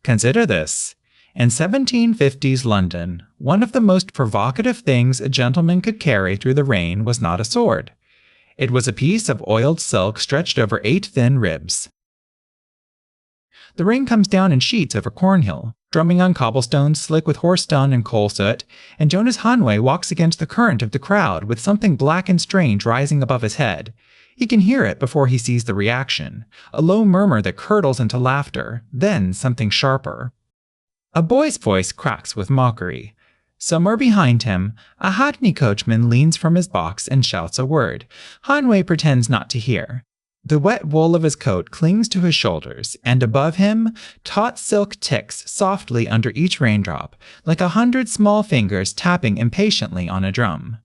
Consider this. In 1750s London, one of the most provocative things a gentleman could carry through the rain was not a sword. It was a piece of oiled silk stretched over 8 thin ribs. The rain comes down in sheets over Cornhill, drumming on cobblestones slick with horse dung and coal soot, and Jonas Hanway walks against the current of the crowd with something black and strange rising above his head. He can hear it before he sees the reaction, a low murmur that curdles into laughter, then something sharper. A boy's voice cracks with mockery. Somewhere behind him, a hackney coachman leans from his box and shouts a word. Hanway pretends not to hear. The wet wool of his coat clings to his shoulders, and above him, taut silk ticks softly under each raindrop, like 100 small fingers tapping impatiently on a drum.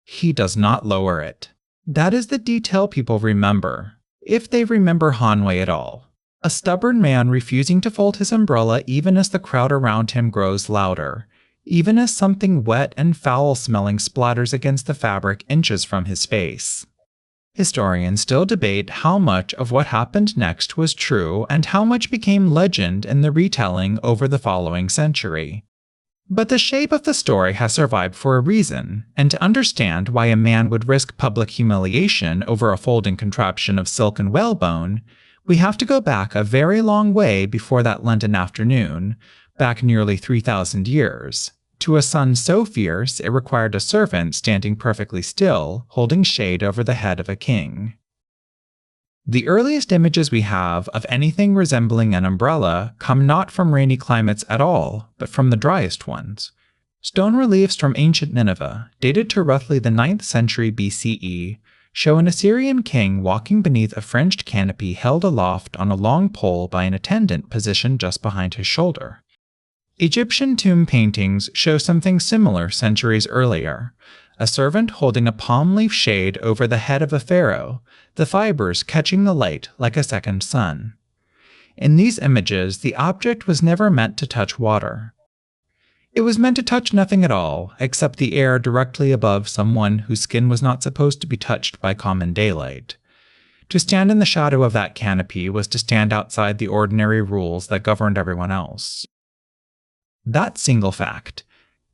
He does not lower it. That is the detail people remember, if they remember Hanway at all. A stubborn man refusing to fold his umbrella even as the crowd around him grows louder, even as something wet and foul-smelling splatters against the fabric inches from his face. Historians still debate how much of what happened next was true and how much became legend in the retelling over the following century. But the shape of the story has survived for a reason, and to understand why a man would risk public humiliation over a folding contraption of silk and whalebone, we have to go back a very long way before that London afternoon, back nearly 3,000 years, to a sun so fierce it required a servant standing perfectly still, holding shade over the head of a king. The earliest images we have of anything resembling an umbrella come not from rainy climates at all, but from the driest ones. Stone reliefs from ancient Nineveh, dated to roughly the 9th century BCE, show an Assyrian king walking beneath a fringed canopy held aloft on a long pole by an attendant positioned just behind his shoulder. Egyptian tomb paintings show something similar centuries earlier, a servant holding a palm leaf shade over the head of a pharaoh, the fibers catching the light like a second sun. In these images, the object was never meant to touch water. It was meant to touch nothing at all, except the air directly above someone whose skin was not supposed to be touched by common daylight. To stand in the shadow of that canopy was to stand outside the ordinary rules that governed everyone else. That single fact,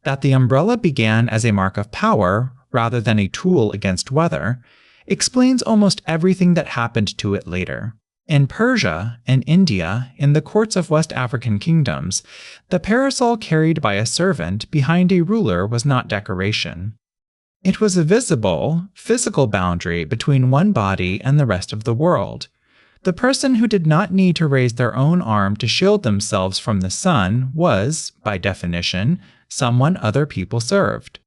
that the umbrella began as a mark of power rather than a tool against weather, explains almost everything that happened to it later. In Persia and India, in the courts of West African kingdoms, the parasol carried by a servant behind a ruler was not decoration. It was a visible, physical boundary between one body and the rest of the world. The person who did not need to raise their own arm to shield themselves from the sun was, by definition, someone other people served.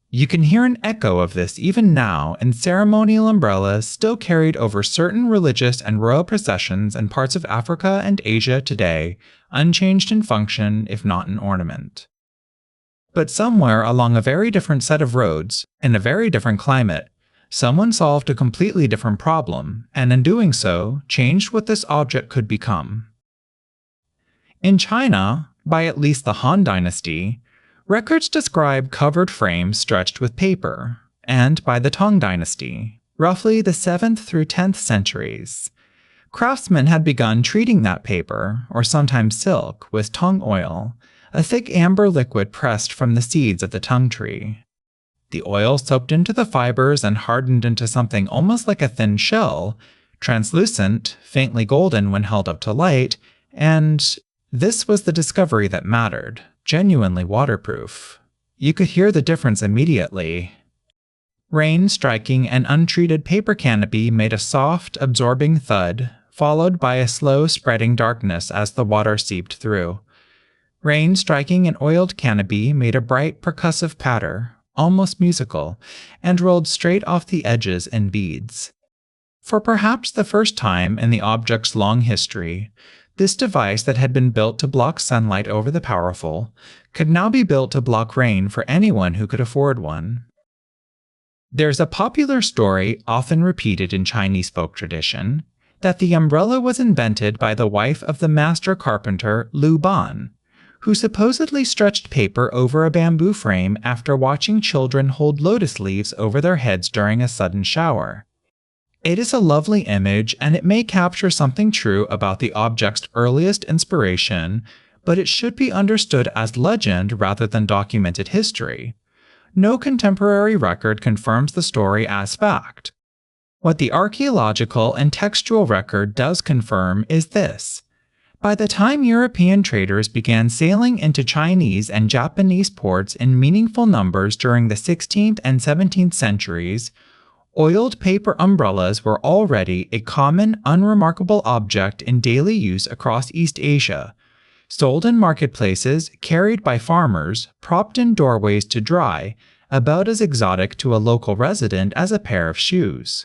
You can hear an echo of this even now in ceremonial umbrellas still carried over certain religious and royal processions in parts of Africa and Asia today, unchanged in function if not in ornament. But somewhere along a very different set of roads, in a very different climate, someone solved a completely different problem, and in doing so, changed what this object could become. In China, by at least the Han Dynasty, records describe covered frames stretched with paper, and by the Tang Dynasty, roughly the 7th through 10th centuries, craftsmen had begun treating that paper, or sometimes silk, with tung oil, a thick amber liquid pressed from the seeds of the tung tree. The oil soaked into the fibers and hardened into something almost like a thin shell, translucent, faintly golden when held up to light, and this was the discovery that mattered. Genuinely waterproof. You could hear the difference immediately. Rain striking an untreated paper canopy made a soft, absorbing thud, followed by a slow spreading darkness as the water seeped through. Rain striking an oiled canopy made a bright, percussive patter, almost musical, and rolled straight off the edges in beads. For perhaps the first time in the object's long history, this device that had been built to block sunlight over the powerful could now be built to block rain for anyone who could afford one. There's a popular story, often repeated in Chinese folk tradition, that the umbrella was invented by the wife of the master carpenter Lu Ban, who supposedly stretched paper over a bamboo frame after watching children hold lotus leaves over their heads during a sudden shower. It is a lovely image, and it may capture something true about the object's earliest inspiration, but it should be understood as legend rather than documented history. No contemporary record confirms the story as fact. What the archaeological and textual record does confirm is this. By the time European traders began sailing into Chinese and Japanese ports in meaningful numbers during the 16th and 17th centuries, oiled paper umbrellas were already a common, unremarkable object in daily use across East Asia, sold in marketplaces, carried by farmers, propped in doorways to dry, about as exotic to a local resident as a pair of shoes.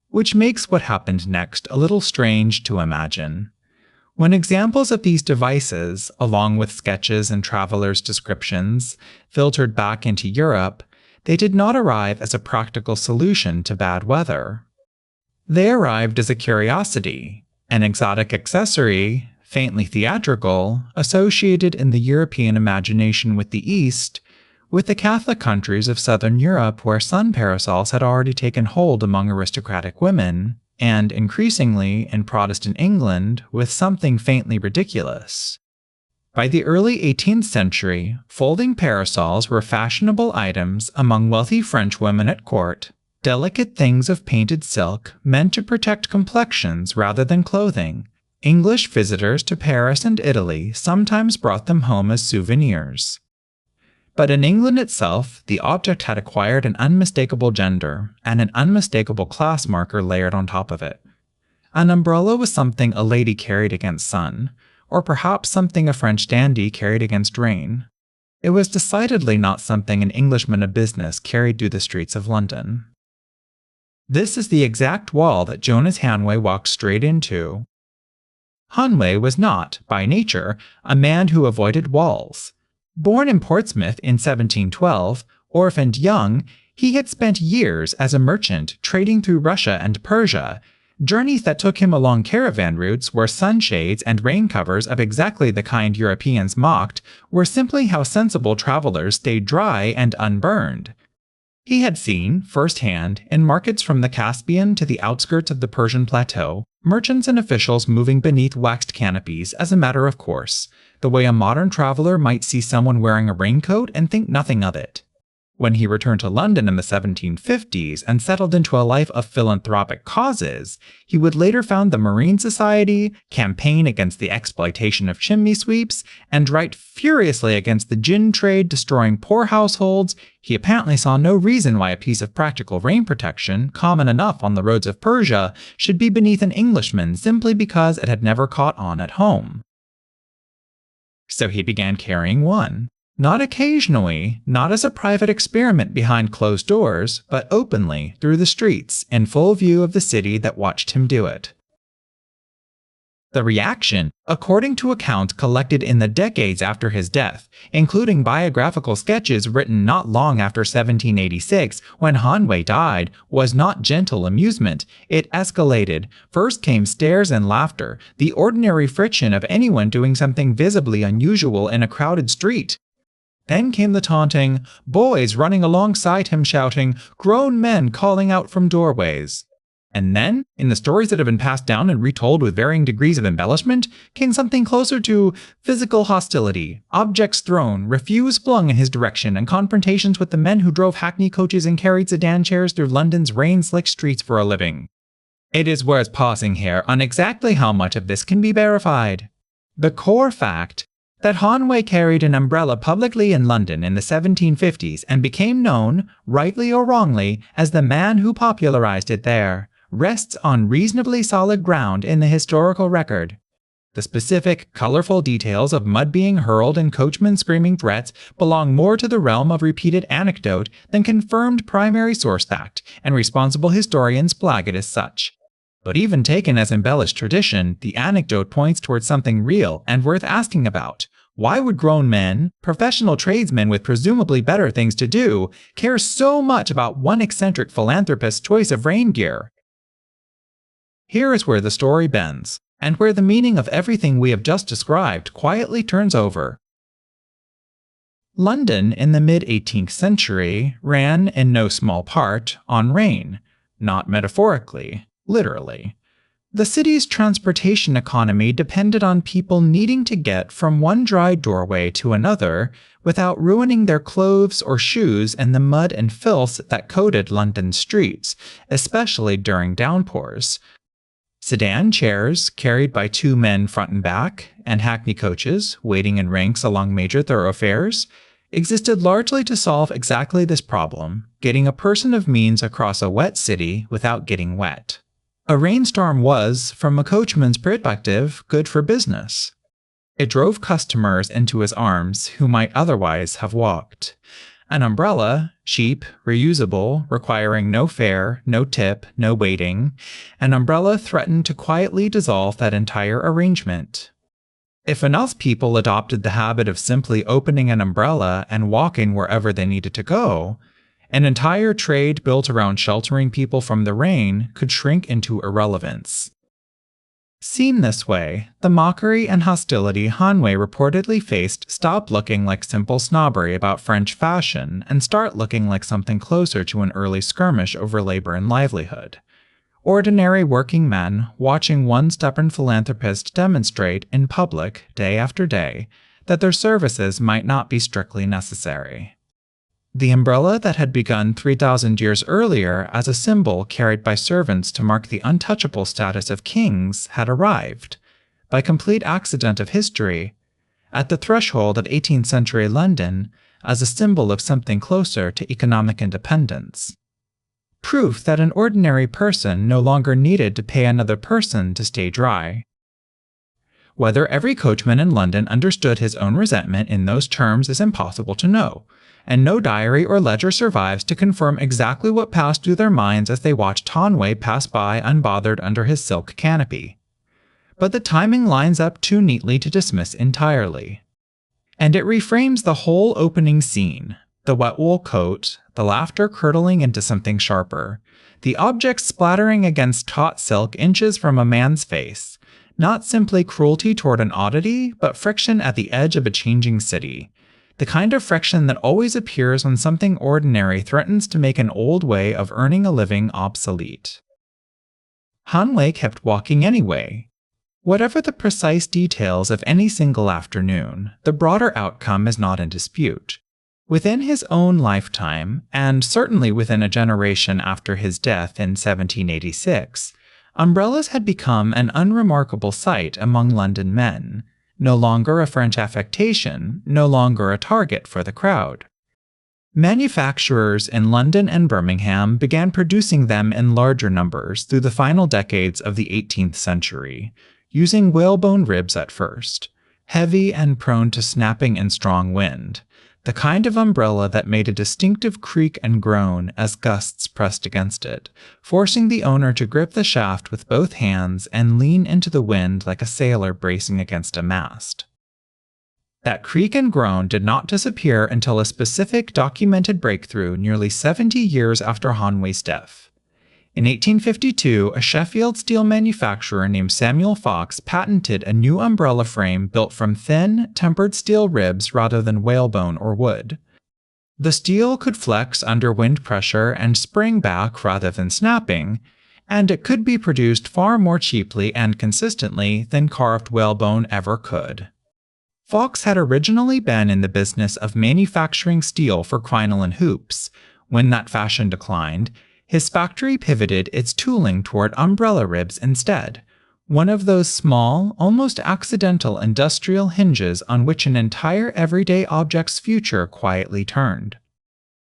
Which makes what happened next a little strange to imagine. When examples of these devices, along with sketches and travelers' descriptions, filtered back into Europe, they did not arrive as a practical solution to bad weather. They arrived as a curiosity, an exotic accessory, faintly theatrical, associated in the European imagination with the East, with the Catholic countries of southern Europe where sun parasols had already taken hold among aristocratic women, and increasingly in Protestant England with something faintly ridiculous. By the early 18th century, folding parasols were fashionable items among wealthy French women at court, delicate things of painted silk meant to protect complexions rather than clothing. English visitors to Paris and Italy sometimes brought them home as souvenirs. But in England itself, the object had acquired an unmistakable gender, and an unmistakable class marker layered on top of it. An umbrella was something a lady carried against sun, or perhaps something a French dandy carried against rain. It was decidedly not something an Englishman of business carried through the streets of London. This is the exact wall that Jonas Hanway walked straight into. Hanway was not, by nature, a man who avoided walls. Born in Portsmouth in 1712, orphaned young, he had spent years as a merchant trading through Russia and Persia, journeys that took him along caravan routes where sunshades and rain covers of exactly the kind Europeans mocked were simply how sensible travelers stayed dry and unburned. He had seen, firsthand, in markets from the Caspian to the outskirts of the Persian plateau, merchants and officials moving beneath waxed canopies as a matter of course, the way a modern traveler might see someone wearing a raincoat and think nothing of it. When he returned to London in the 1750s and settled into a life of philanthropic causes, he would later found the Marine Society, campaign against the exploitation of chimney sweeps, and write furiously against the gin trade destroying poor households. He apparently saw no reason why a piece of practical rain protection, common enough on the roads of Persia, should be beneath an Englishman simply because it had never caught on at home. So he began carrying one. Not occasionally, not as a private experiment behind closed doors, but openly, through the streets, in full view of the city that watched him do it. The reaction, according to accounts collected in the decades after his death, including biographical sketches written not long after 1786 when Hanway died, was not gentle amusement. It escalated. First came stares and laughter, the ordinary friction of anyone doing something visibly unusual in a crowded street. Then came the taunting, boys running alongside him shouting, grown men calling out from doorways. And then, in the stories that have been passed down and retold with varying degrees of embellishment, came something closer to physical hostility, objects thrown, refuse flung in his direction, and confrontations with the men who drove hackney coaches and carried sedan chairs through London's rain-slicked streets for a living. It is worth pausing here on exactly how much of this can be verified. The core fact that Hanway carried an umbrella publicly in London in the 1750s and became known, rightly or wrongly, as the man who popularized it there, rests on reasonably solid ground in the historical record. The specific, colorful details of mud being hurled and coachmen screaming threats belong more to the realm of repeated anecdote than confirmed primary source fact, and responsible historians flag it as such. But even taken as embellished tradition, the anecdote points towards something real and worth asking about. Why would grown men, professional tradesmen with presumably better things to do, care so much about one eccentric philanthropist's choice of rain gear? Here is where the story bends, and where the meaning of everything we have just described quietly turns over. London in the mid-18th century ran, in no small part, on rain. not metaphorically, literally. The city's transportation economy depended on people needing to get from one dry doorway to another without ruining their clothes or shoes in the mud and filth that coated London's streets, especially during downpours. Sedan chairs, carried by 2 men front and back, and hackney coaches, waiting in ranks along major thoroughfares, existed largely to solve exactly this problem, getting a person of means across a wet city without getting wet. A rainstorm was, from a coachman's perspective, good for business. It drove customers into his arms who might otherwise have walked. An umbrella, cheap, reusable, requiring no fare, no tip, no waiting, an umbrella threatened to quietly dissolve that entire arrangement. If enough people adopted the habit of simply opening an umbrella and walking wherever they needed to go, an entire trade built around sheltering people from the rain could shrink into irrelevance. Seen this way, the mockery and hostility Hanway reportedly faced stopped looking like simple snobbery about French fashion and start looking like something closer to an early skirmish over labor and livelihood. Ordinary working men watching one stubborn philanthropist demonstrate in public, day after day, that their services might not be strictly necessary. The umbrella that had begun 3,000 years earlier as a symbol carried by servants to mark the untouchable status of kings had arrived, by complete accident of history, at the threshold of 18th century London as a symbol of something closer to economic independence. Proof that an ordinary person no longer needed to pay another person to stay dry. Whether every coachman in London understood his own resentment in those terms is impossible to know, and no diary or ledger survives to confirm exactly what passed through their minds as they watched Hanway pass by unbothered under his silk canopy. But the timing lines up too neatly to dismiss entirely. And it reframes the whole opening scene, the wet wool coat, the laughter curdling into something sharper, the object splattering against taut silk inches from a man's face, not simply cruelty toward an oddity, but friction at the edge of a changing city. The kind of friction that always appears when something ordinary threatens to make an old way of earning a living obsolete. Hanway kept walking anyway. Whatever the precise details of any single afternoon, the broader outcome is not in dispute. Within his own lifetime, and certainly within a generation after his death in 1786, umbrellas had become an unremarkable sight among London men, no longer a French affectation, no longer a target for the crowd. Manufacturers in London and Birmingham began producing them in larger numbers through the final decades of the 18th century, using whalebone ribs at first, heavy and prone to snapping in strong wind, the kind of umbrella that made a distinctive creak and groan as gusts pressed against it, forcing the owner to grip the shaft with both hands and lean into the wind like a sailor bracing against a mast. That creak and groan did not disappear until a specific documented breakthrough nearly 70 years after Hanway's death. In 1852, a Sheffield steel manufacturer named Samuel Fox patented a new umbrella frame built from thin, tempered steel ribs rather than whalebone or wood. The steel could flex under wind pressure and spring back rather than snapping, and it could be produced far more cheaply and consistently than carved whalebone ever could. Fox had originally been in the business of manufacturing steel for crinoline hoops. When that fashion declined, his factory pivoted its tooling toward umbrella ribs instead, one of those small, almost accidental industrial hinges on which an entire everyday object's future quietly turned.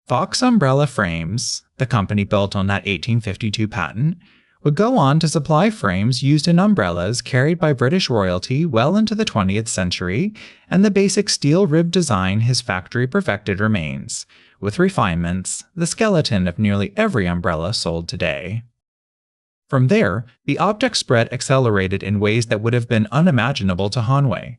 Fox Umbrella Frames, the company built on that 1852 patent, would go on to supply frames used in umbrellas carried by British royalty well into the 20th century, and the basic steel rib design his factory perfected remains, with refinements, the skeleton of nearly every umbrella sold today. From there, the object spread accelerated in ways that would have been unimaginable to Hanway.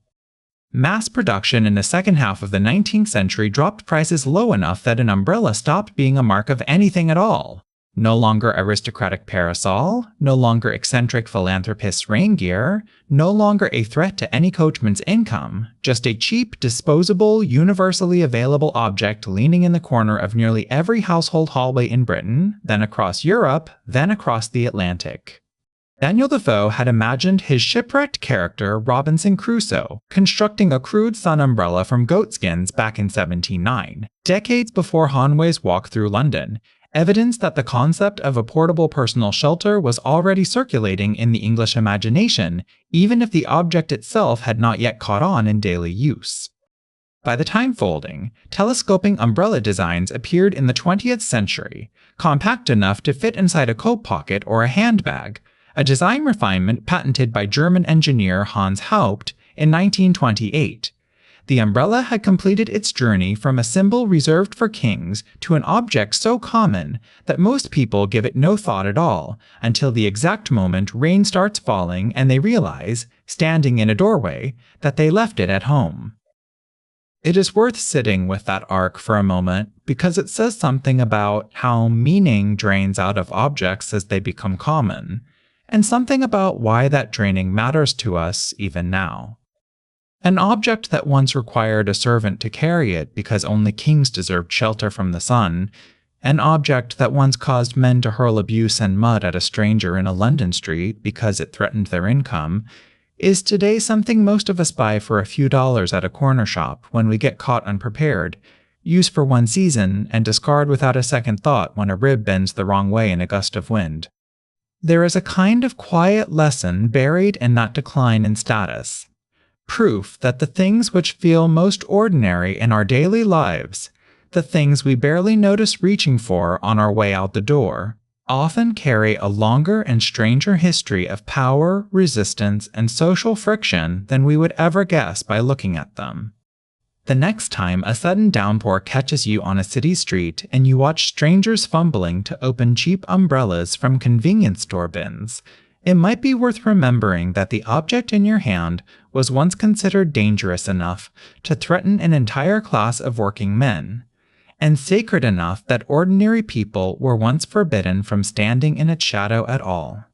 Mass production in the second half of the 19th century dropped prices low enough that an umbrella stopped being a mark of anything at all. No longer aristocratic parasol, no longer eccentric philanthropist's rain gear, no longer a threat to any coachman's income, just a cheap, disposable, universally available object leaning in the corner of nearly every household hallway in Britain, then across Europe, then across the Atlantic. Daniel Defoe had imagined his shipwrecked character Robinson Crusoe constructing a crude sun umbrella from goatskins back in 1709, decades before Hanway's walk through London, evidence that the concept of a portable personal shelter was already circulating in the English imagination, even if the object itself had not yet caught on in daily use. By the time folding, telescoping umbrella designs appeared in the 20th century, compact enough to fit inside a coat pocket or a handbag, a design refinement patented by German engineer Hans Haupt in 1928. The umbrella had completed its journey from a symbol reserved for kings to an object so common that most people give it no thought at all until the exact moment rain starts falling and they realize, standing in a doorway, that they left it at home. It is worth sitting with that arc for a moment because it says something about how meaning drains out of objects as they become common, and something about why that draining matters to us even now. An object that once required a servant to carry it because only kings deserved shelter from the sun, an object that once caused men to hurl abuse and mud at a stranger in a London street because it threatened their income, is today something most of us buy for a few dollars at a corner shop when we get caught unprepared, use for one season, and discard without a second thought when a rib bends the wrong way in a gust of wind. There is a kind of quiet lesson buried in that decline in status. Proof that the things which feel most ordinary in our daily lives, the things we barely notice reaching for on our way out the door, often carry a longer and stranger history of power, resistance, and social friction than we would ever guess by looking at them. The next time a sudden downpour catches you on a city street and you watch strangers fumbling to open cheap umbrellas from convenience store bins, it might be worth remembering that the object in your hand was once considered dangerous enough to threaten an entire class of working men, and sacred enough that ordinary people were once forbidden from standing in its shadow at all.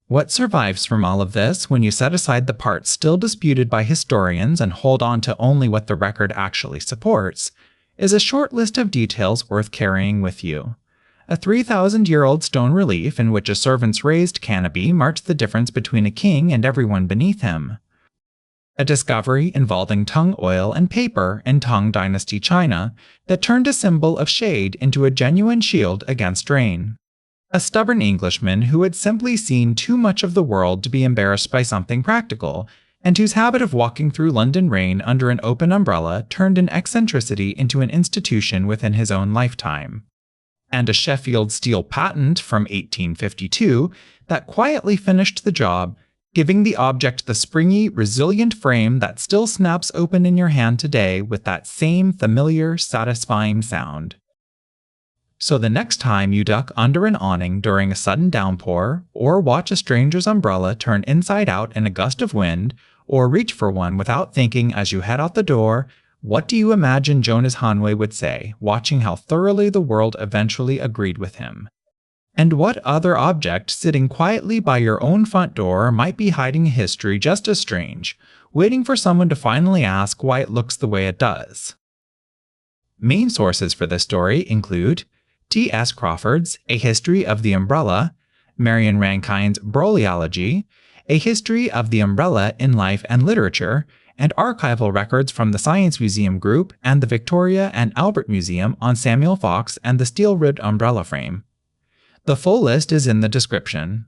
What survives from all of this when you set aside the parts still disputed by historians and hold on to only what the record actually supports, is a short list of details worth carrying with you. A 3,000-year-old stone relief in which a servant's raised canopy marked the difference between a king and everyone beneath him. A discovery involving tung oil and paper in Tang Dynasty China that turned a symbol of shade into a genuine shield against rain. A stubborn Englishman who had simply seen too much of the world to be embarrassed by something practical, and whose habit of walking through London rain under an open umbrella turned an eccentricity into an institution within his own lifetime. And a Sheffield steel patent from 1852 that quietly finished the job, giving the object the springy, resilient frame that still snaps open in your hand today with that same familiar, satisfying sound. So the next time you duck under an awning during a sudden downpour, or watch a stranger's umbrella turn inside out in a gust of wind, or reach for one without thinking as you head out the door, what do you imagine Jonas Hanway would say, watching how thoroughly the world eventually agreed with him? And what other object sitting quietly by your own front door might be hiding a history just as strange, waiting for someone to finally ask why it looks the way it does? Main sources for this story include T.S. Crawford's A History of the Umbrella, Marion Rankine's Brolliology, A History of the Umbrella in Life and Literature, and archival records from the Science Museum Group and the Victoria and Albert Museum on Samuel Fox and the steel-ribbed umbrella frame. The full list is in the description.